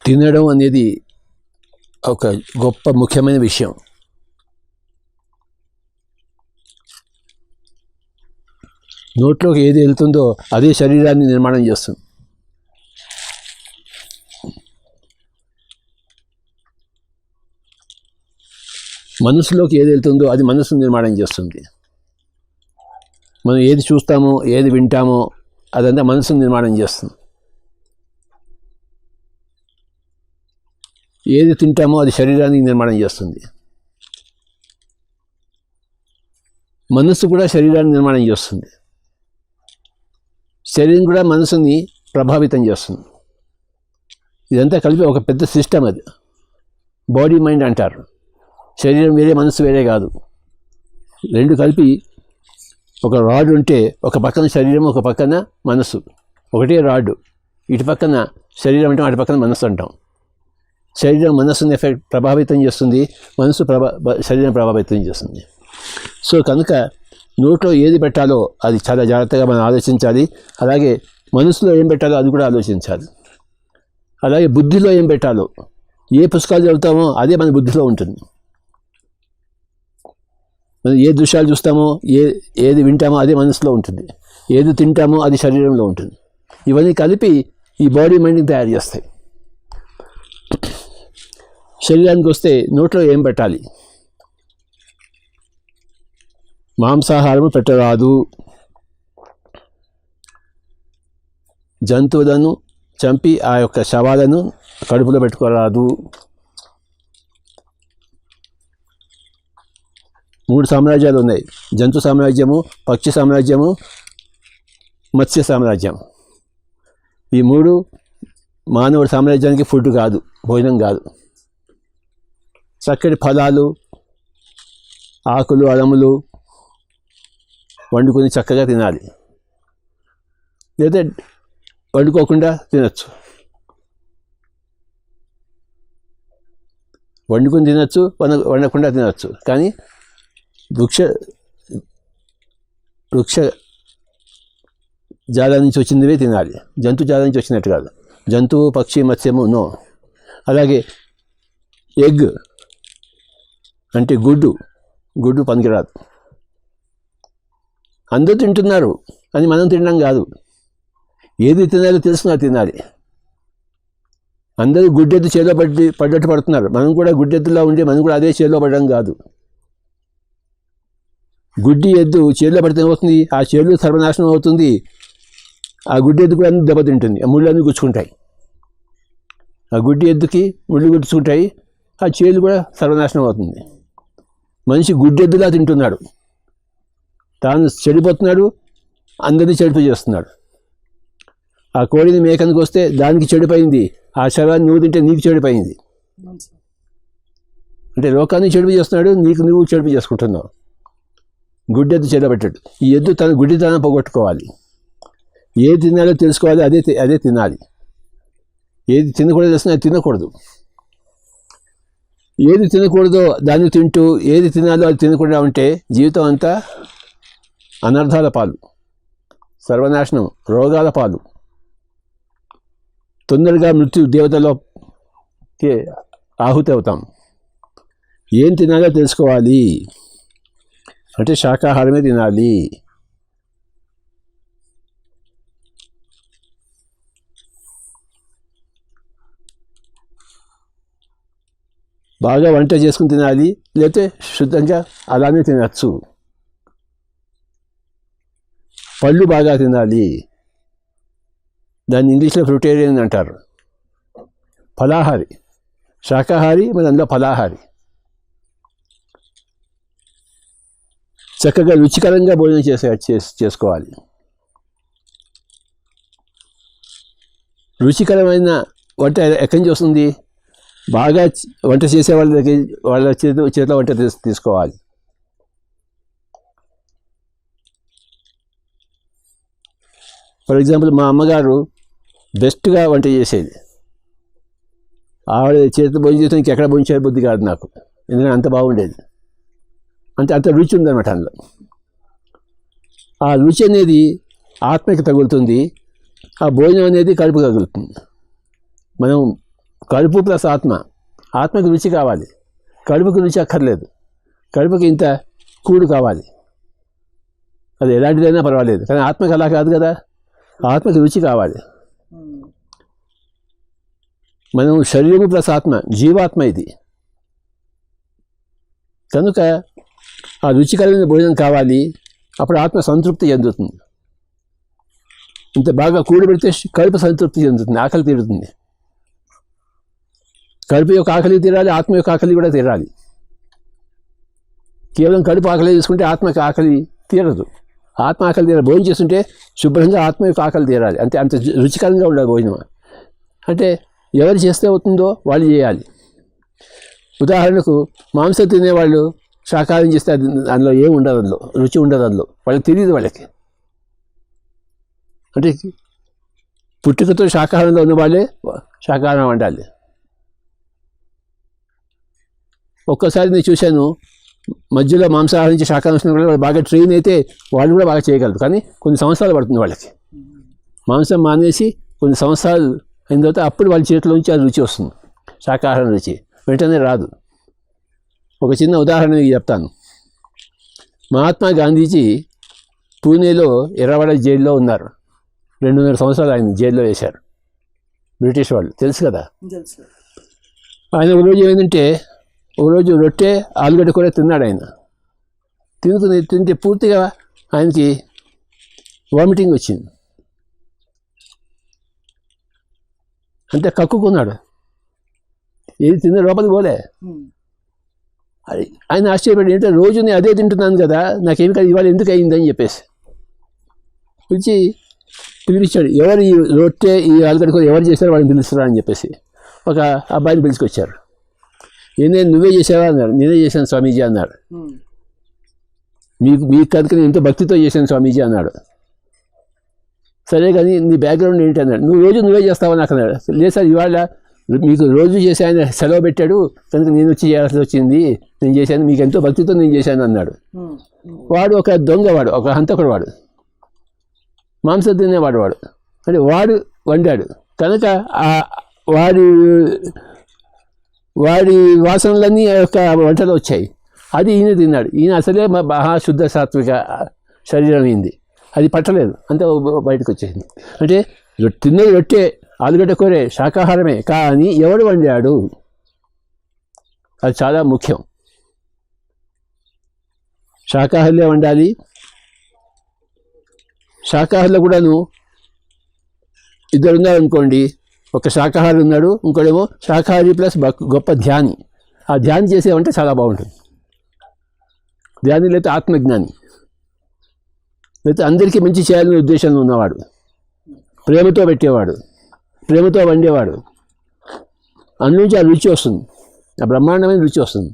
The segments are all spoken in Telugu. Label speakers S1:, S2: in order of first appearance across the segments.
S1: తినడం అనేది ఒక గొప్ప ముఖ్యమైన విషయం. నోట్లోకి ఏది వెళ్తుందో అదే శరీరాన్ని నిర్మాణం చేస్తుంది. మనసులోకి ఏది వెళ్తుందో అది మనసును నిర్మాణం చేస్తుంది. మనం ఏది చూస్తామో ఏది వింటామో అదంతా మనసును నిర్మాణం చేస్తుంది. ఏది తింటామో అది శరీరానికి నిర్మాణం చేస్తుంది. మనస్సు కూడా శరీరాన్ని నిర్మాణం చేస్తుంది. శరీరం కూడా మనసుని ప్రభావితం చేస్తుంది. ఇదంతా కలిపి ఒక పెద్ద సిస్టమ్. అది బాడీ మైండ్ అంటారు. శరీరం వేరే, మనసు వేరే కాదు. రెండు కలిపి ఒక రాడ్ ఉంటే ఒక పక్కన శరీరం, ఒక పక్కన మనసు. ఒకటే రాడ్. ఇటు పక్కన శరీరం అంటాం, అటు పక్కన మనసు అంటాం. శరీరం మనస్సుని ప్రభావితం చేస్తుంది, మనసు శరీరం ప్రభావితం చేస్తుంది. సో కనుక నోట్లో ఏది పెట్టాలో అది చాలా జాగ్రత్తగా మనం ఆలోచించాలి. అలాగే మనసులో ఏం పెట్టాలో అది కూడా ఆలోచించాలి. అలాగే బుద్ధిలో ఏం పెట్టాలో, ఏ పుస్తకాలు చదువుతామో అదే మన బుద్ధిలో ఉంటుంది. మనం ఏ దృశ్యాలు చూస్తామో ఏది వింటామో అదే మనసులో ఉంటుంది. ఏది తింటామో అది శరీరంలో ఉంటుంది. ఇవన్నీ కలిపి ఈ బాడీ మైండ్ని తయారు చేస్తాయి. శరీరానికి వస్తే నోట్లో ఏం పెట్టాలి? మాంసాహారము పెట్టరాదు. జంతువులను చంపి ఆ యొక్క శవాలను కడుపులో పెట్టుకోరాదు. 3 సామ్రాజ్యాలు ఉన్నాయి. జంతు సామ్రాజ్యము, పక్షి సామ్రాజ్యము, మత్స్య సామ్రాజ్యం. ఈ 3 మానవుడి సామ్రాజ్యానికి ఫుడ్ కాదు, భోజనం కాదు. చక్కటి ఫలాలు, ఆకులు, అలములు వండుకొని చక్కగా తినాలి. లేదా వండుకోకుండా తినచ్చు. వండుకొని తినచ్చు, వండకుండా తినచ్చు. కానీ వృక్ష జాల నుంచి వచ్చినవే తినాలి. జంతు జాల నుంచి వచ్చినట్టు కాదు. జంతువు, పక్షి, మత్స్యము నో. అలాగే ఎగ్ అంటే గుడ్డు పనికిరాదు. అందరూ తింటున్నారు అని మనం తినడం కాదు. ఏది తినాలో తెలుసుకున్నా తినాలి. అందరూ గుడ్డెద్దు చేలో పడ్డట్టు పడుతున్నారు. మనం కూడా గుడ్డెద్దులా ఉండి మనం కూడా అదే చేలో పడడం కాదు. గుడ్డి ఎద్దు చేలో పడితే అవుతుంది, ఆ చేలు సర్వనాశనం అవుతుంది. ఆ గుడ్డి ఎద్దు కూడా దెబ్బతింటుంది, ఆ ముళ్ళన్నీ గుచ్చుకుంటాయి. ఆ గుడ్డి ఎద్దుకి ముళ్ళు గుచ్చుకుంటాయి, ఆ చేలు కూడా సర్వనాశనం అవుతుంది. మనిషి గుడ్డెద్దులా తింటున్నాడు, తాను చెడిపోతున్నాడు, అందరినీ చెడిపో చేస్తున్నాడు. ఆ కోడిని మేకనికి వస్తే దానికి చెడిపోయింది, ఆ శవాన్ని నువ్వు తింటే నీకు చెడిపోయింది. అంటే లోకాన్ని చెడిపి చేస్తున్నాడు, నువ్వు చెడిపి చేసుకుంటున్నావు. గుడ్డెద్దు చెడబెట్టాడు. ఈ ఎద్దు తన గుడ్డితనం పోగొట్టుకోవాలి. ఏది తినాలో తెలుసుకోవాలి, అదే తినాలి. ఏది తినకూడదు తెలిసినా అది తినకూడదు. ఏది తినకూడదో దాన్ని తింటూ ఏది తినాలో అది తినకుండా ఉంటే జీవితం అంతా అనర్థాల పాలు, సర్వనాశనం, రోగాల పాలు. తొందరగా మృత్యు దేవతలోకి ఆహుతి అవుతాం. ఏం తినాలో తెలుసుకోవాలి. అంటే శాకాహారమే తినాలి. బాగా వంట చేసుకుని తినాలి, లేకపోతే శుద్ధంగా అలానే తినచ్చు. పళ్ళు బాగా తినాలి. దాన్ని ఇంగ్లీష్లో ఫ్రూటేరియన్ అంటారు. ఫలాహారి, శాకాహారి, మరి అందులో ఫలాహారి. చక్కగా రుచికరంగా భోజనం చేసుకోవాలి. రుచికరమైన వంట ఎక్కడి నుంచి వస్తుంది? బాగా వంట చేసే వాళ్ళ చేతిలో వంట తీసుకోవాలి. ఫర్ ఎగ్జాంపుల్, మా అమ్మగారు బెస్ట్గా వంట చేసేది. ఆవిడ చేతితో భోజనం చేస్తే ఇంకెక్కడ భోజనం చేయ బుద్ధి కాదు నాకు, ఎందుకంటే అంత బాగుండేది. అంత రుచి ఉందన్నమాట అందులో. ఆ రుచి అనేది ఆత్మకి తగులుతుంది, ఆ భోజనం అనేది కడుపు తగులుతుంది. మనం కడుపు ప్లస్ ఆత్మ. ఆత్మకి రుచి కావాలి, కడుపుకి రుచి అక్కర్లేదు. కడుపుకి ఇంత కూడు కావాలి, అది ఎలాంటిదైనా పర్వాలేదు. కానీ ఆత్మకి అలా కాదు కదా, ఆత్మకి రుచి కావాలి. మనం శరీరము ప్లస్ ఆత్మ, జీవాత్మ ఇది. కనుక ఆ రుచికరమైన భోజనం కావాలి, అప్పుడు ఆత్మ సంతృప్తి చెందుతుంది. ఇంత బాగా కూడబెడితే కడుపు సంతృప్తి చెందుతుంది, ఆకలి తీరుతుంది. కడుపు యొక్క ఆకలి తీరాలి, ఆత్మ యొక్క ఆకలి కూడా తీరాలి. కేవలం కడుపు ఆకలి తీసుకుంటే ఆత్మకి ఆకలి తీరదు. ఆత్మ ఆకలి తీరాలి. భోజనం చేస్తుంటే శుభ్రంగా ఆత్మ యొక్క ఆకలి తీరాలి. అంతే, అంత రుచికరంగా ఉండాలి భోజనం. అంటే ఎవరు చేస్తే అవుతుందో వాళ్ళు చేయాలి. ఉదాహరణకు మాంసం తినేవాళ్ళు శాకాహారం చేస్తే అందులో ఏమి ఉండదు, అందులో రుచి ఉండదు, అందులో వాళ్ళకి తెలియదు. వాళ్ళకి అంటే పుట్టుకతో శాకాహారంలో ఉన్న వాళ్ళే శాకాహారం వండాలి. ఒక్కసారి నేను చూశాను, మధ్యలో మాంసాహారం నుంచి శాకాహారం వాళ్ళు బాగా ట్రైన్ అయితే వాళ్ళు కూడా బాగా చేయగలరు. కానీ కొన్ని సంవత్సరాలు పడుతుంది వాళ్ళకి. మాంసం మానేసి కొన్ని సంవత్సరాలు అయిన తర్వాత అప్పుడు వాళ్ళ చేతిలోంచి అది రుచి వస్తుంది, శాకాహారం రుచి. వెంటనే రాదు. ఒక చిన్న ఉదాహరణ మీకు చెప్తాను. మహాత్మా గాంధీజీ పూణేలో ఎర్రవాడ జైల్లో ఉన్నారు. 2.5 సంవత్సరాలు ఆయన జైల్లో వేశారు బ్రిటిష్ వాళ్ళు, తెలుసు కదా. ఆయన ఒకరోజు ఏమైందంటే, ఒకరోజు రొట్టె ఆలుగడ్డ కూడా తిన్నాడు. ఆయన తింటే పూర్తిగా ఆయనకి వామిటింగ్ వచ్చింది. అంటే కక్కుకున్నాడు, ఏది తిన్న లోపలికి పోలే. అది ఆయన ఆశ్చర్యపడి, ఏంటంటే రోజు నేను అదే తింటున్నాను కదా, నాకేమి కాదు, ఇవాళ ఎందుకు అయిందని చెప్పేసి పిలిచి పిలిపించాడు. ఎవరు ఈ రొట్టె ఈ ఆలుగడ్డ కూర ఎవరు చేశారో వాళ్ళని పిలుస్తారా అని చెప్పేసి ఒక అబ్బాయిని పిలుచుకొచ్చారు. నువ్వే చేసావా అన్నాడు. నేనే చేశాను స్వామీజీ అన్నాడు. మీకు కనుక నేను ఎంతో భక్తితో చేశాను స్వామీజీ అన్నాడు. సరే కానీ నీ బ్యాక్గ్రౌండ్ ఏంటి అన్నాడు. నువ్వే చేస్తావా నాకు అన్నాడు. లేదు సార్, ఇవాళ మీకు రోజు చేసి ఆయన సెలవు పెట్టాడు కనుక నేను వచ్చి చేయాల్సి వచ్చింది, నేను చేశాను, మీకు ఎంతో భక్తితో నేను చేశాను అన్నాడు. వాడు ఒక దొంగవాడు, ఒక హంతకుడు, వాడు మాంసం తినేవాడు. వాడు అంటే వాడు వండాడు కనుక వాడి వాసనలన్నీ ఆ యొక్క వంటలో వచ్చాయి. అది ఈయన తిన్నాడు. ఈయన అసలే మహాశుద్ధ సాత్విక శరీరం అయింది, అది పట్టలేదు, అంతే బయటకు వచ్చేసింది. అంటే తిన్నది రొట్టె ఆలుగడ్డ కూరే శాకాహారమే, కానీ ఎవడు వండాడు అది చాలా ముఖ్యం. శాకాహారులే వండాలి. శాకాహారులు కూడాను ఇద్దరు ఉన్నారనుకోండి, ఒక శాకాహారి ఉన్నాడు, ఇంకోడేమో శాకాహారి ప్లస్ గొప్ప ధ్యాని. ఆ ధ్యానం చేసేవంటే చాలా బాగుంటుంది. ధ్యాని లేకపోతే ఆత్మజ్ఞాని, లేకపోతే అందరికీ మంచి చేయాలనే ఉద్దేశంలో ఉన్నవాడు, ప్రేమతో పెట్టేవాడు, ప్రేమతో వండేవాడు. అందులోంచి ఆ రుచి వస్తుంది, ఆ బ్రహ్మాండమైన రుచి వస్తుంది.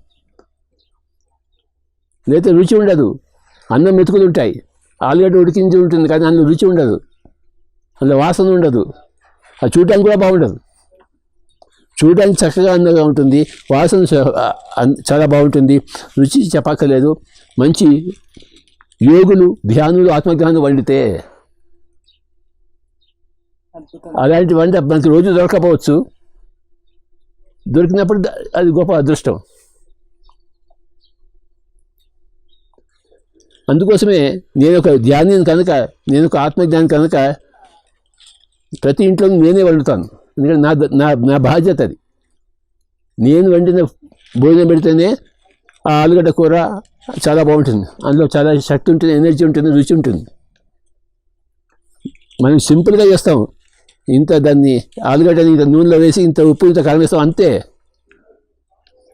S1: లేకపోతే రుచి ఉండదు. అన్నం మెతుకులు ఉంటాయి, ఆలుగడ్డ ఉడికించి ఉంటుంది, కానీ అందులో రుచి ఉండదు, అందులో వాసన ఉండదు, అది చూడడానికి కూడా బాగుండదు. చూడడానికి చక్కగా అందంగా ఉంటుంది, వాసన చాలా బాగుంటుంది, రుచి చెప్పక్కర్లేదు. మంచి యోగులు, ధ్యానులు, ఆత్మజ్ఞానులు వండితే అలాంటి వంట మనకి రోజు దొరకపోవచ్చు, దొరికినప్పుడు అది గొప్ప అదృష్టం. అందుకోసమే నేను ఒక ధ్యాని కనుక, నేను ఒక ఆత్మజ్ఞాని కనుక ప్రతి ఇంట్లో నేనే వండుతాను. ఎందుకంటే నా బాధ్యత అది. నేను వండిన భోజనం పెడితేనే ఆ ఆలుగడ్డ కూర చాలా బాగుంటుంది, అందులో చాలా శక్తి ఉంటుంది, ఎనర్జీ ఉంటుంది, రుచి ఉంటుంది. మనం సింపుల్గా చేస్తాం, ఇంత దాన్ని ఆలుగడ్డని ఇంత నూనెలో వేసి ఇంత ఉప్పు ఇంత కారం వేస్తాం, అంతే.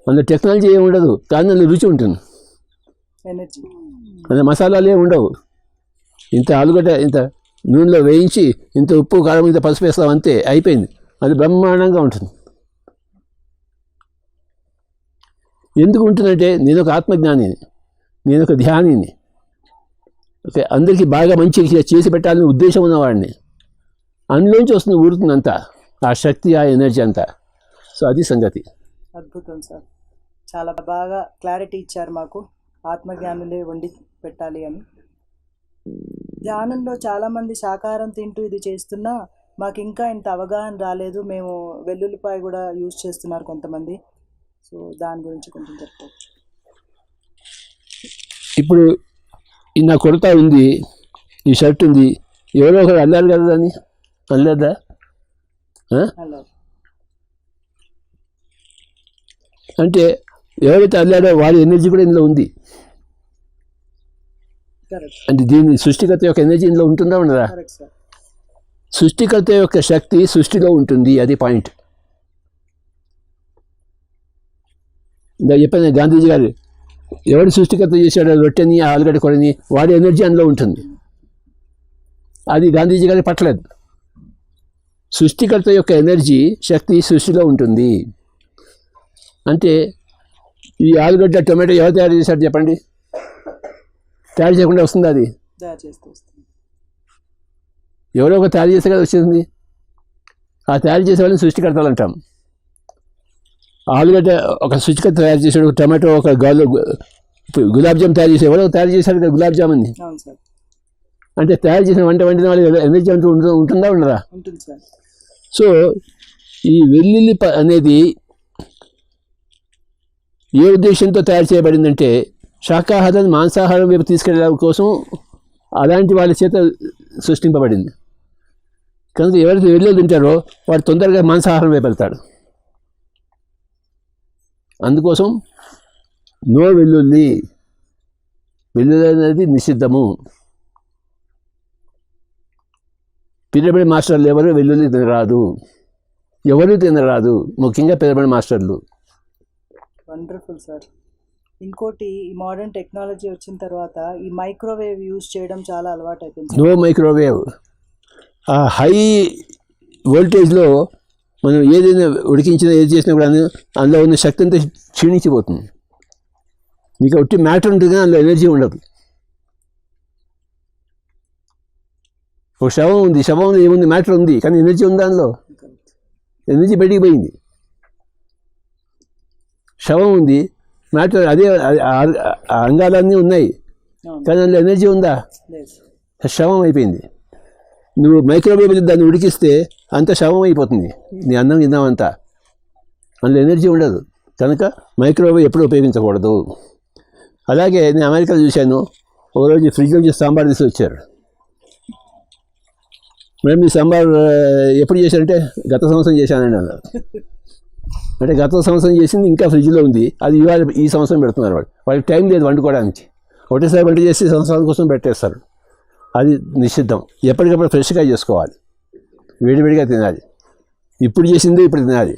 S1: అందులో టెక్నాలజీ ఏమి ఉండదు, కానీ అందులో రుచి ఉంటుంది, అందులో మసాలాలు ఏమి ఉండవు. ఇంత ఆలుగడ్డ ఇంత నూనెలో వేయించి ఇంత ఉప్పు కారం ఇంత పసుపు వేస్తాం, అంతే, అయిపోయింది. అది బ్రహ్మాండంగా ఉంటుంది. ఎందుకు ఉంటుందంటే నేను ఒక ఆత్మజ్ఞానిని, నేను ఒక ధ్యానిని, ఓకే, అందరికీ బాగా మంచి చేసి పెట్టాలని ఉద్దేశం ఉన్నవాడిని. అందులోంచి వస్తుంది, ఊరుతుంది అంతా, ఆ శక్తి, ఆ ఎనర్జీ అంతా. సో అది సంగతి.
S2: అద్భుతం సార్, చాలా బాగా క్లారిటీ ఇచ్చారు మాకు, ఆత్మజ్ఞానులే వండి పెట్టాలి అని. ధ్యానంలో చాలామంది శాకాహారం తింటూ ఇది చేస్తున్నా మాకు ఇంకా ఇంత అవగాహన రాలేదు. మేము వెల్లుల్లిపాయ కూడా యూజ్ చేస్తున్నారు కొంతమంది. సో దాని గురించి కొంచెం చెప్పవచ్చు.
S1: ఇప్పుడు నా కొరత ఉంది, ఈ షర్ట్ ఉంది, ఎవరో ఒకరు అల్లారు కదా దాన్ని, అల్లదా?
S2: అలా
S1: అంటే ఎవరైతే అల్లాడో వాడి ఎనర్జీ కూడా ఇందులో ఉంది.
S2: కరెక్ట్
S1: అంటే దీని సృష్టికర్త యొక్క ఎనర్జీ ఇందులో ఉంటుందా ఉండదా?
S2: Correct sir.
S1: సృష్టికర్త యొక్క శక్తి సృష్టిలో ఉంటుంది, అది పాయింట్. ఇంకా చెప్పాను గాంధీజీ గారు, ఎవడు సృష్టికర్త చేశాడో రొట్టెని ఆలుగడ్డ కొడని వాడి ఎనర్జీ అందులో ఉంటుంది. అది గాంధీజీ గారికి పట్టలేదు. సృష్టికర్త యొక్క ఎనర్జీ శక్తి సృష్టిలో ఉంటుంది. అంటే ఈ ఆలుగడ్డ టొమాటో ఎవరు తయారు చేశాడు చెప్పండి? తయారు చేయకుండా వస్తుంది, అది
S2: తయారు చేస్తూ వస్తుంది.
S1: ఎవరో ఒక తయారు చేస్తే కదా వచ్చింది. ఆ తయారు చేసే వాళ్ళని సృష్టికర్తలు అంటాం. ఆలుగడ్డ ఒక సృష్టికర్త తయారు చేశాడు, టమాటో ఒక గులాబ్ జామ్ తయారు చేశాడు, ఎవరో తయారు చేశాడు కదా గులాబ్ జామున్ని.
S2: అవును సార్.
S1: అంటే తయారు చేసిన వండిన వాళ్ళు ఎనర్జీ అంటూ ఉంటుందా ఉండదా?
S2: ఉంటుంది సార్.
S1: సో ఈ వెల్లుల్లి అనేది ఏ ఉద్దేశంతో తయారు చేయబడిందంటే శాకాహారాన్ని మాంసాహారం వైపు తీసుకెళ్ళడం కోసం అలాంటి వాళ్ళ చేత సృష్టింపబడింది. కనుక ఎవరైతే వెల్లుల్లి తింటారో వాడు తొందరగా మాంసాహారం వైపు వెళ్తాడు. అందుకోసం నో వెల్లుల్లి, వెల్లుల్లి అనేది నిషిద్ధము. పిరమిడ్ మాస్టర్లు ఎవరు వెల్లుల్లి తినరాదు, ఎవరు తినరాదు, ముఖ్యంగా పిరమిడ్ మాస్టర్లు.
S2: Wonderful sir. ఇంకోటి, ఈ మోడర్న్ టెక్నాలజీ వచ్చిన తర్వాత ఈ మైక్రోవేవ్ యూజ్ చేయడం చాలా అలవాటు అయిపోయింది.
S1: No microwave. ఆ హై వోల్టేజ్లో మనం ఏదైనా ఉడికించినా ఏది చేసినా కూడా అందులో ఉన్న శక్తి అంతా క్షీణించిపోతుంది. మీకు ఒట్టి మ్యాటర్ ఉంటుంది కానీ అందులో ఎనర్జీ ఉండదు. ఒక శవం ఉంది, శవంలో ఏముంది? మ్యాటర్ ఉంది కానీ ఎనర్జీ ఉంది అందులో. ఎనర్జీ బయటికి పోయింది. శవం ఉంది, మ్యాటర్ అదే, అంగాలన్నీ ఉన్నాయి కానీ అందులో ఎనర్జీ ఉందా? శవం అయిపోయింది. నువ్వు మైక్రోవేవ్ దాన్ని ఉడికిస్తే అంత శవం అయిపోతుంది, నీ అన్నం తిన్నాం అంతా. అందులో ఎనర్జీ ఉండదు. కనుక మైక్రోవేవ్ ఎప్పుడు ఉపయోగించకూడదు. అలాగే నేను అమెరికాలో చూశాను, ఒక రోజు ఫ్రిడ్జ్ నుంచి సాంబార్ తీసి వచ్చారు. మేడం ఈ సాంబార్ ఎప్పుడు చేశారంటే గత సంవత్సరం చేశానండి అన్నారు. అంటే గత సంవత్సరం చేసింది ఇంకా ఫ్రిడ్జ్లో ఉంది, అది ఇవాళ ఈ సంవత్సరం పెడుతున్నారు. వాళ్ళకి టైం లేదు వండుకోవడానికి, ఒకటేసారి వంట చేసి సంవత్సరాల కోసం పెట్టేస్తారు. అది నిషిద్ధం. ఎప్పటికప్పుడు ఫ్రెష్గా చేసుకోవాలి, వేడివేడిగా తినాలి. ఇప్పుడు చేసింది ఇప్పుడు తినాలి.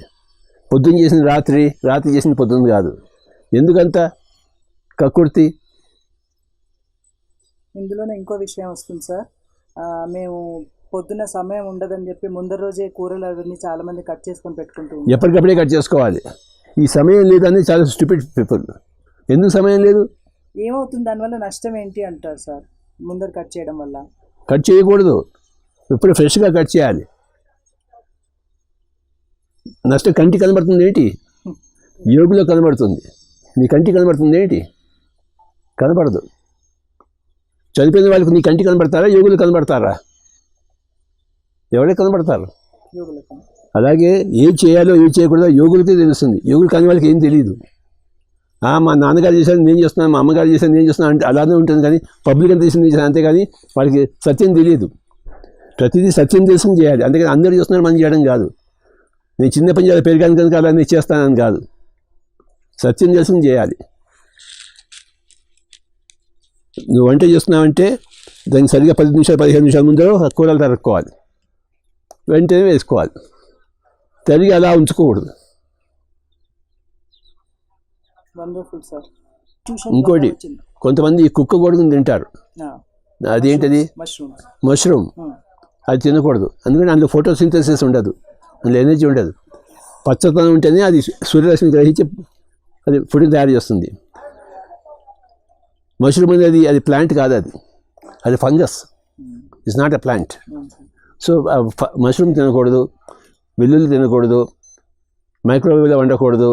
S1: పొద్దున్న చేసింది రాత్రి, రాత్రి చేసింది పొద్దున్న కాదు. ఎందుకంత కక్కుర్తి?
S2: ఇందులోనే ఇంకో విషయం వస్తుంది సార్. మేము పొద్దున్న సమయం ఉండదని చెప్పి ముందర రోజే కూరలు అవన్నీ చాలామంది కట్ చేసుకొని పెట్టుకుంటూ
S1: ఎప్పటికప్పుడే కట్ చేసుకోవాలి. ఈ సమయం లేదని చాలా స్టూపిడ్ పీపుల్. ఎందుకు సమయం లేదు?
S2: ఏమవుతుంది దానివల్ల నష్టం ఏంటి అంటారు సార్? ముందర కట్ చేయడం వల్ల
S1: కట్ చేయకూడదు, ఇప్పుడు ఫ్రెష్గా కట్ చేయాలి. నష్టం కంటి కనబడుతుంది ఏంటి? యోగులో కనబడుతుంది, నీ కంటి కనబడుతుంది ఏంటి? కనబడదు. చనిపోయిన వాళ్ళకి నీ కంటి కనబడతారా, యోగులు కనబడతారా? ఎవరే కనబడతారు. అలాగే ఏం చేయాలో ఏం చేయకూడదో యోగులకే తెలుస్తుంది. యోగులు కాని వాళ్ళకి ఏం తెలియదు. మా నాన్నగారు చేశాను నేను చేస్తున్నాను, మా అమ్మగారు చేశాను నేను చేస్తున్నాను అంటే అలానే ఉంటుంది. కానీ పబ్లిక్ అంతా చేసింది చేశాను అంతేగాని వాళ్ళకి సత్యం తెలియదు. ప్రతిదీ సత్యం తెలుసుకుని చేయాలి. అందుకని అందరూ చేస్తున్నారు మనం చేయడం కాదు. నేను చిన్న పని చేయాలి పెరిగాను కనుక అలా నేను చేస్తానని కాదు, సత్యం తెలుసుకుని చేయాలి. నువ్వు వంట చేస్తున్నావంటే దానికి సరిగ్గా 10 నిమిషాలు 15 నిమిషాల ముందు కూరలు తరుక్కోవాలి, వెంటనే వేసుకోవాలి. తరిగి అలా ఉంచుకోకూడదు. ఇంకోటి, కొంతమంది కుక్క గొడుగుని తింటారు. అదేంటది? మష్రూమ్. అది తినకూడదు. అందుకని అందులో ఫోటోసింథసిస్ ఉండదు, అందులో ఎనర్జీ ఉండదు. పచ్చదనం ఉంటేనే అది సూర్యరశ్మి గ్రహించి అది ఫుడ్ తయారు చేస్తుంది. మష్రూమ్ అనేది అది ప్లాంట్ కాదు, అది fungus. It's not a plant. So mushroom తినకూడదు, వెల్లుల్లి తినకూడదు, మైక్రోవేవ్లో వండకూడదు,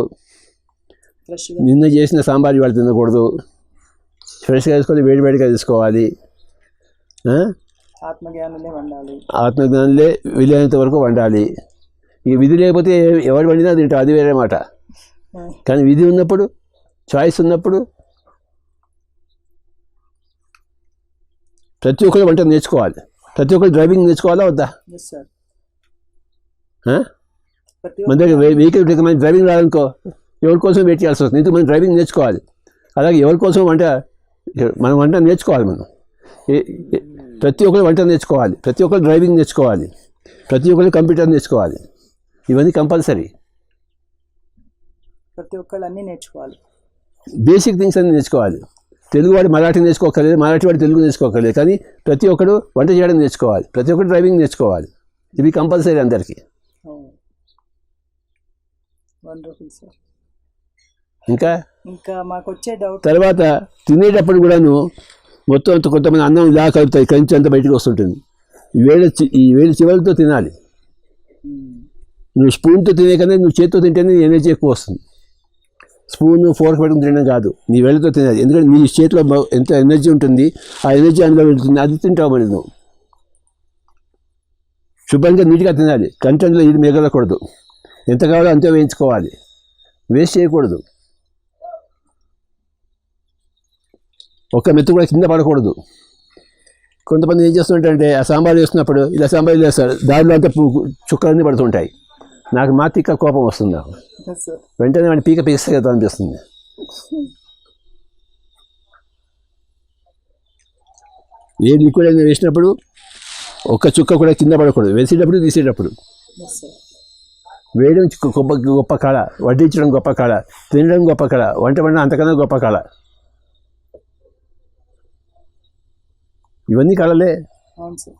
S1: నిన్న చేసిన సాంబార్ ఇవాళ తినకూడదు. ఫ్రెష్గా వేసుకొని వేడివేడిగా తీసుకోవాలి.
S2: ఆత్మజ్ఞానమే వండాలి.
S1: ఆత్మజ్ఞానంలే వీలైనంత వరకు వండాలి. ఈ విధి లేకపోతే ఎవరు వండినా తింటాం, అది వేరే మాట. కానీ విధి ఉన్నప్పుడు, చాయిస్ ఉన్నప్పుడు ప్రతి ఒక్కరు వంట నేర్చుకోవాలి. ప్రతి ఒక్కరు డ్రైవింగ్ నేర్చుకోవాలా వద్దా?
S2: Yes sir.
S1: మన దగ్గర వెహికల్ మన డ్రైవింగ్ రాదనుకో, ఎవరి కోసం వెయిట్ చేయాల్సి వస్తుంది. ఇందుకు మనం డ్రైవింగ్ నేర్చుకోవాలి. అలాగే ఎవరి కోసం మనం వంట నేర్చుకోవాలి. మనం ప్రతి ఒక్కరు వంట నేర్చుకోవాలి, ప్రతి ఒక్కరు డ్రైవింగ్ నేర్చుకోవాలి, ప్రతి ఒక్కరు కంప్యూటర్ నేర్చుకోవాలి. ఇవన్నీ కంపల్సరీ.
S2: ప్రతి ఒక్కళ్ళు అన్నీ నేర్చుకోవాలి.
S1: బేసిక్ థింగ్స్ అన్నీ నేర్చుకోవాలి. తెలుగువాడు మరాఠీ నేర్చుకోకర్లేదు, మరాఠీ వాడు తెలుగు నేర్చుకోకర్లేదు, కానీ ప్రతి ఒక్కరు వంట చేయడం నేర్చుకోవాలి, ప్రతి ఒక్కరు డ్రైవింగ్ నేర్చుకోవాలి. ఇవి కంపల్సరీ అందరికీ.
S2: Wonderful sir.
S1: ఇంకా
S2: మాకు వచ్చే డౌట్,
S1: తర్వాత తినేటప్పుడు కూడాను మొత్తం అంత కొంతమంది అన్నం ఇలా కలుపుతాయి, కంచి అంతా బయటకు వస్తుంటుంది. ఈ వేడి చివరితో తినాలి. నువ్వు స్పూన్తో తినే కన్నా నువ్వు చేతితో తింటేనే ఎనర్జీ ఎక్కువ వస్తుంది. స్పూన్ ఫోర్క్ పెట్టుకుని తినడం కాదు, నీ వేళ్ళతో తినాలి. ఎందుకంటే నీ చేతిలో ఎంత ఎనర్జీ ఉంటుంది, ఆ ఎనర్జీ అందులో వెళ్తుంది, అది తింటావు. మరి నువ్వు శుభ్రంగా నీట్గా తినాలి. కంటెంట్లో ఇది మిగలకూడదు. ఎంత కావాలో అంతే వేయించుకోవాలి, వేస్ట్ చేయకూడదు. ఒక్క మెత్తు కూడా కింద పడకూడదు. కొంతమంది ఏం చేస్తుంటారంటే ఆ సాంబార్ వేస్తున్నప్పుడు ఇలా సాంబార్ వేస్తారు, దారిలో అంతా చుక్కలన్నీ పడుతుంటాయి. నాకు మాతిక్క కోపం వస్తుంది. నాకు వెంటనే వాడిని పీస్తే కదా అనిపిస్తుంది. ఏ లిక్విడ్ అయినా వేసినప్పుడు ఒక్క చుక్క కూడా కింద పడకూడదు, వేసేటప్పుడు తీసేటప్పుడు. వేయడం గొప్ప కళ, వడ్డించడం గొప్ప కళ, తినడం గొప్ప కళ, వంట వండడం అంతకన్నా గొప్ప కళ. ఇవన్నీ కళలే.
S2: అవును సార్.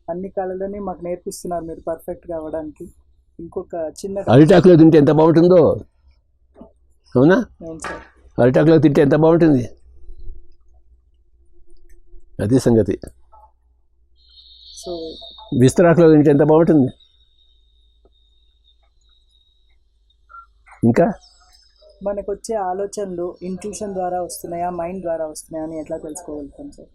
S2: అన్ని కళలని మాకు నేర్పిస్తున్నారు మీరు పర్ఫెక్ట్గా అవ్వడానికి. ఇంకొక చిన్న
S1: అరిటాకులో తింటే ఎంత బాగుంటుందో, అవునా? అరిటాకులో తింటే ఎంత బాగుంటుంది, అది సంగతి.
S2: సో
S1: విస్తరాకులో తింటే ఎంత బాగుంటుంది. ఇంకా
S2: మనకు వచ్చే ఆలోచనలు ఇంట్యూషన్ ద్వారా వస్తున్నాయా, మైండ్ ద్వారా వస్తున్నాయా అని ఎట్లా తెలుసుకోగలుగుతాం సార్?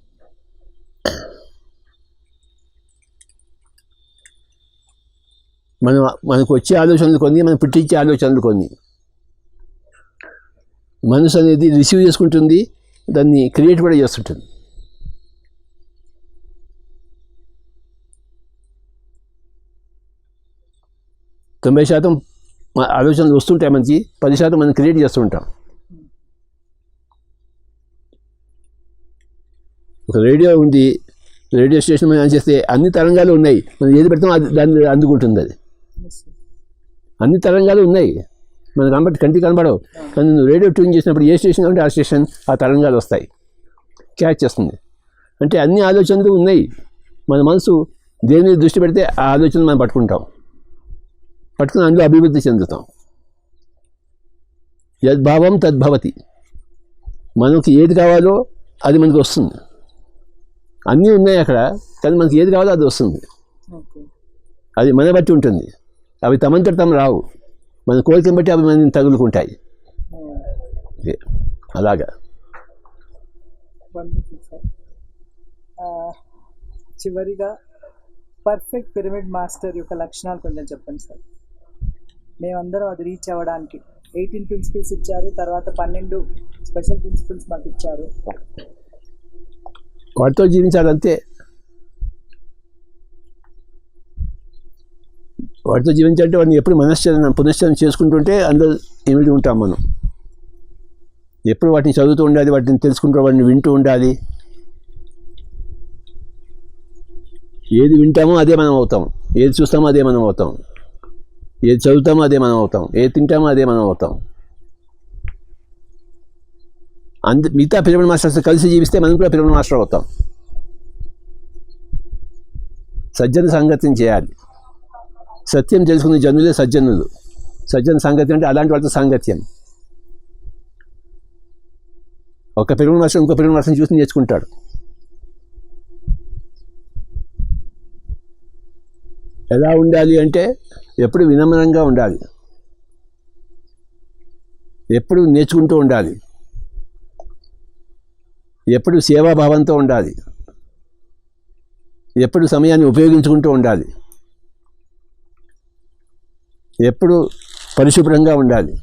S1: మనకు వచ్చే ఆలోచనలు కొన్ని, మనం పుట్టించే ఆలోచనలు కొన్ని. మనసు అనేది రిసీవ్ చేసుకుంటుంది, దాన్ని క్రియేట్ కూడా చేస్తుంటుంది. తొంభై శాతం ఆలోచనలు వస్తుంటాయి మనకి, 10% మనం క్రియేట్ చేస్తుంటాం. ఒక రేడియో ఉంది, రేడియో స్టేషన్ మనం చేస్తే అన్ని తరంగాలు ఉన్నాయి, మనం ఏది పెడతామో అది దాన్ని అందుకుంటుంది. అది అన్ని తరంగాలు ఉన్నాయి, మనకు కంటికి కనబడవు. కానీ నువ్వు రేడియో ట్యూన్ చేసినప్పుడు ఏ స్టేషన్ అంటే ఆ స్టేషన్ ఆ తరంగాలు వస్తాయి, క్యాచ్ చేస్తుంది. అంటే అన్ని ఆలోచనలు ఉన్నాయి. మన మనసు దేని మీద దృష్టి పెడితే ఆ ఆలోచనలు మనం పట్టుకుని అందులో అభివృద్ధి చెందుతాం. యద్భావం తద్భవతి. మనకి ఏది కావాలో అది మనకు వస్తుంది. అన్నీ ఉన్నాయి అక్కడ, కానీ మనకి ఏది కావాలో అది వస్తుంది. అది మన బట్టి ఉంటుంది. అవి తమంతట తమ రావు, మన కోరికను బట్టి అవి మనం తగులుకుంటాయి. అలాగా.
S2: చివరిగా పర్ఫెక్ట్ పిరమిడ్ మాస్టర్ యొక్క లక్షణాలు కొంచెం చెప్పండి సార్. మేమందరం అది రీచ్ అవ్వడానికి 18 ప్రిన్సిపల్స్ ఇచ్చారు, తర్వాత 12 స్పెషల్ ప్రిన్సిపల్స్ మాకు ఇచ్చారు.
S1: వాటితో జీవించాలంతే. వాటితో జీవించాలంటే వాడిని ఎప్పుడు పునశ్చరణ చేసుకుంటుంటే అందులో ఇమిడి ఉంటాం మనం. ఎప్పుడు వాటిని చదువుతూ ఉండాలి, వాటిని తెలుసుకుంటూ వాటిని వింటూ ఉండాలి. ఏది వింటామో అదే మనం అవుతాం, ఏది చూస్తామో అదే మనం అవుతాం, ఏది చదువుతామో అదే మనం అవుతాం, ఏది తింటామో అదే మనం అవుతాం. మిగతా పిరమిడ్ మాస్టర్స్ కలిసి జీవిస్తే మనం కూడా పిరమిడ్ మాస్టర్ అవుతాం. సజ్జన సంగత్యం చేయాలి. సత్యం తెలుసుకునే జనులే సజ్జనులు. సజ్జన సంగత్యం అంటే అలాంటి వాళ్ళతో సాంగత్యం. ఒక పిరమిడ్ మాస్టర్ ఇంకో పిరమిడ్ మాస్టర్ని చూసి నేర్చుకుంటాడు. ఎలా ఉండాలి అంటే ఎప్పుడు వినమ్రంగా ఉండాలి, ఎప్పుడు నేర్చుకుంటూ ఉండాలి, ఎప్పుడు సేవాభావంతో ఉండాలి, ఎప్పుడు సమయాన్ని ఉపయోగించుకుంటూ ఉండాలి, ఎప్పుడు పరిశుభ్రంగా ఉండాలి.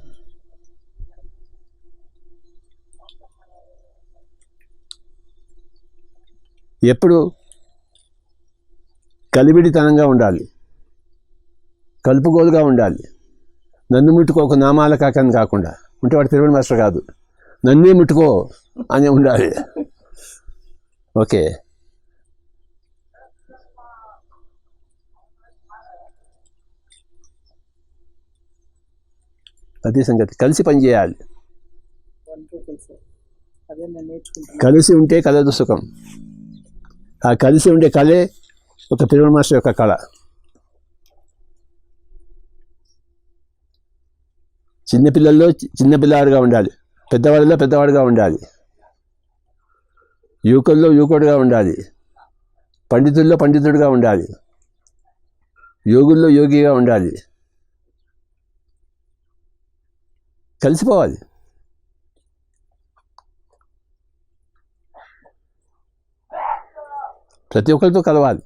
S1: ఎప్పుడు కలివిడితనంగా ఉండాలి, కలుపుగోలుగా ఉండాలి. నన్ను ముట్టుకోక నామాల కాకని కాకుండా ఉంటే వాడు పిరమిడ్ మాస్టర్ కాదు, నన్నే ముట్టుకో అని ఉండాలి. ఓకే, అదే సంగతి. కలిసి పనిచేయాలి. కలిసి ఉంటే కలదు సుఖం. ఆ కలిసి ఉండే కళే ఒక పిరమిడ్ మాస్టర్ యొక్క కళ. చిన్నపిల్లల్లో చిన్నపిల్లాడుగా ఉండాలి, పెద్దవాడిలో పెద్దవాడుగా ఉండాలి, యువకుల్లో యువకుడుగా ఉండాలి, పండితుల్లో పండితుడిగా ఉండాలి, యోగుల్లో యోగిగా ఉండాలి. కలిసిపోవాలి. ప్రతి ఒక్కరితో కలవాలి.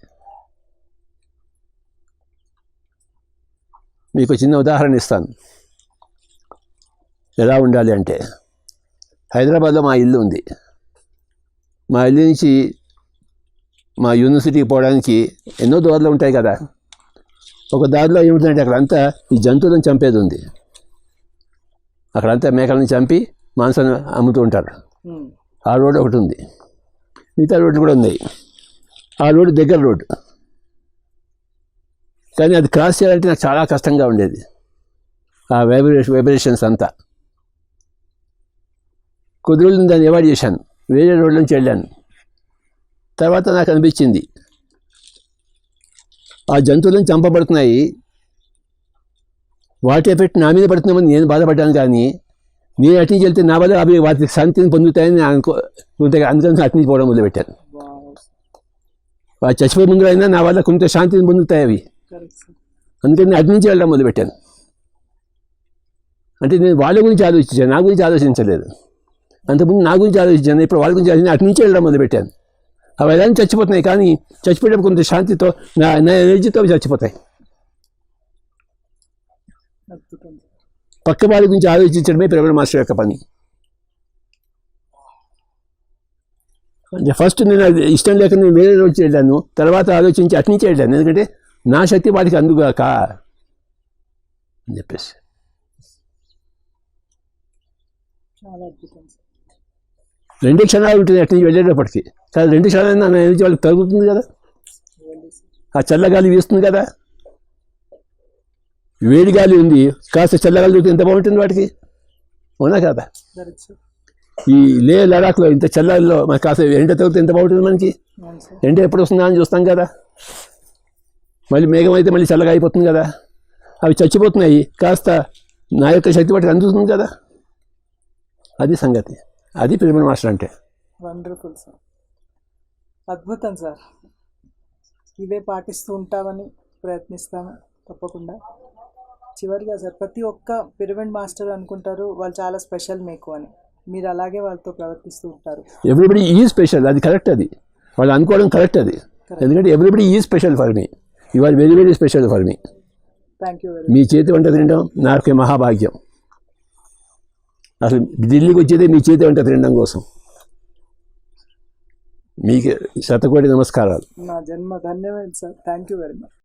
S1: మీకు చిన్న ఉదాహరణ ఇస్తాను ఎలా ఉండాలి అంటే. హైదరాబాద్లో మా ఇల్లు ఉంది. మా ఇల్లు నుంచి మా యూనివర్సిటీకి పోవడానికి ఎన్నో దారులు ఉంటాయి కదా. ఒక దారిలో ఏమిటంటే అక్కడంతా ఈ జంతువులను చంపేది ఉంది. అక్కడంతా మేకలను చంపి మాంసాన్ని అమ్ముతూ ఉంటారు. ఆ రోడ్డు ఒకటి ఉంది, మిగతా రోడ్లు కూడా ఉన్నాయి. ఆ రోడ్డు దగ్గర రోడ్డు, కానీ అది క్రాస్ చేయాలంటే నాకు చాలా కష్టంగా ఉండేది. ఆ వైబ్రేషన్స్ అంతా కొద్ది రోజులు దాన్ని అవాయిడ్ చేశాను, వేరే రోడ్ల నుంచి వెళ్ళాను. తర్వాత నాకు అనిపించింది ఆ జంతువులను చంపబడుతున్నాయి, వాటి ఎఫెక్ట్ నా మీద పడుతున్నామని నేను బాధపడ్డాను. కానీ నేను అటు నుంచి వెళ్తే నా వల్ల అవి వాటికి శాంతిని పొందుతాయని అందుకని అటు నుంచి పోవడం మొదలుపెట్టాను. వాటి చచ్చిపోయే ముందు అయినా నా వల్ల కొంత శాంతిని పొందుతాయి అవి, అందుకని అటు నుంచి వెళ్ళడం మొదలుపెట్టాను. అంటే నేను వాళ్ళ గురించి ఆలోచించాను, నా గురించి ఆలోచించలేదు. అంతకుముందు నా గురించి ఆలోచించాను, ఇప్పుడు వాళ్ళ గురించి ఆలోచించి అటు నుంచి వెళ్ళడం మొదలుపెట్టాను. అవి ఎలా చచ్చిపోతున్నాయి, కానీ చచ్చిపోయేటప్పుడు కొంత శాంతితో నా ఎనర్జీతో అవి చచ్చిపోతాయి. పక్క వాళ్ళ గురించి ఆలోచించడమే పిరమిడ్ మాస్టర్ యొక్క పని. అంటే ఫస్ట్ నేను అది ఇష్టం లేక నేను వేరే రోజు వెళ్ళాను, తర్వాత ఆలోచించి అటు నుంచి వెళ్ళాను. ఎందుకంటే నా శక్తి వాటికి అందుగాక అని చెప్పేసి. రెండు క్షణాలు ఉంటుంది అటు నుంచి వెళ్ళేటప్పటికి, కానీ 2 క్షణాలైనా నా ఎనర్జీ వాళ్ళకి తగ్గుతుంది కదా. ఆ చల్లగాలి వీస్తుంది కదా, వేడి గాలి ఉంది, కాస్త చల్లగాలి దొరికితే ఎంత బాగుంటుంది వాటికి, అవునా కదా. ఈ లడాఖ్లో ఇంత చల్లల్లో మనకి కాస్త ఎండ తగిలితే ఎంత బాగుంటుంది మనకి. ఎండ ఎప్పుడు వస్తుందా అని చూస్తాం కదా, మళ్ళీ మేఘం అయితే మళ్ళీ చల్లగా అయిపోతుంది కదా. అవి చచ్చిపోతున్నాయి, కాస్త నా యొక్క శక్తి వాటికి అందుతుంది కదా. అది సంగతి, అది పిరమిడ్ మాస్టర్ అంటే.
S2: వండర్ఫుల్ సార్, అద్భుతం సార్. ఇవే పాటిస్తూ ఉంటామని ప్రయత్నిస్తాము తప్పకుండా. చివరిగా సార్, ప్రతి ఒక్క పిరమిడ్ మాస్టర్ అనుకుంటారు వాళ్ళు చాలా స్పెషల్ మీకు అని, మీరు అలాగే వాళ్ళతో ప్రవర్తిస్తూ ఉంటారు.
S1: ఎవ్రీబడి ఈ స్పెషల్, అది కరెక్ట్. అది వాళ్ళు అనుకోవడం కరెక్ట్. అది ఎందుకంటే everybody is special for me, you are very very special for me.
S2: Thank you very
S1: మీ చేతి వంట తినడం నాకు మహాభాగ్యం. అసలు ఢిల్లీకి వచ్చేది మీ చేతి వంట తినడం కోసం. మీకు శతకోటి నమస్కారాలు.
S2: నా జన్మ ధన్యవాదాలు sir. Thank you very much.